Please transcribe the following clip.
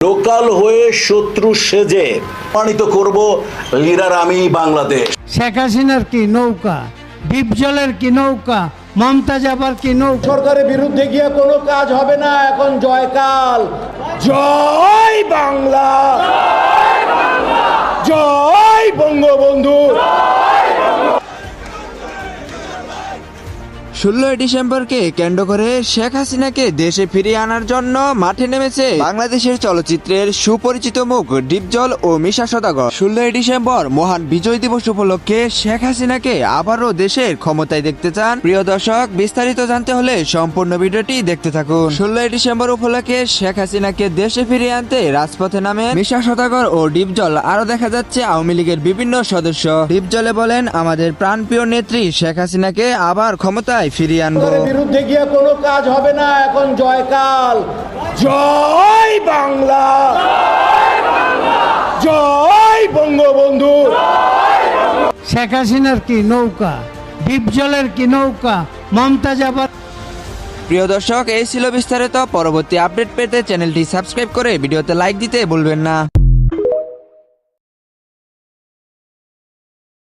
Local হয়ে শত্রু সেজে প্রমাণিত করব লিডার আমি বাংলাদেশ। শেখ হাসিনার কি নৌকা, ডিপজলের কি নৌকা, মমতাজ আবার কি নৌকা। সরকারের বিরুদ্ধে গিয়ে কোনো কাজ হবে না, এখন জয়কাল। জয় বাংলা, জয় বঙ্গবন্ধু। 16 ডিসেম্বরকে কেন্দ্র করে শেখ হাসিনাকে দেশে ফিরিয়ে আনার জন্য মাঠে নেমেছে বাংলাদেশের চলচ্চিত্রের সুপরিচিত মুখ ডিপজল ও মিশা সওদাগর। 16 ডিসেম্বর মহান বিজয় দিবস উপলক্ষে শেখ হাসিনাকে আবারও দেশের ক্ষমতায় দেখতে চান প্রিয় দর্শক। বিস্তারিত জানতে হলে সম্পূর্ণ ভিডিওটি দেখতে থাকুন। 16 ডিসেম্বর উপলক্ষে শেখ হাসিনাকে দেশে ফিরিয়ে আনতে রাজপথে নামে মিশা সওদাগর ও ডিপজল। আরো দেখা যাচ্ছে আওয়ামী লীগের বিভিন্ন সদস্য। ডিপজলে বলেন, আমাদের প্রাণপ্রিয় নেত্রী শেখ হাসিনাকে আবার ক্ষমতায় ফিরিয়ে আনবো। সরকারের বিরুদ্ধে গিয়ে কোনো কাজ হবে না, এখন জয়কাল। জয় বাংলা, জয় বঙ্গবন্ধু। শেখ হাসিনার কি নৌকা, ডিপজলের কি নৌকা, মমতাজ আবার। প্রিয় দর্শক, এই ছিল বিস্তারিত। পরবর্তী আপডেট পেতে চ্যানেলটি সাবস্ক্রাইব করে ভিডিওতে লাইক দিতে ভুলবেন না।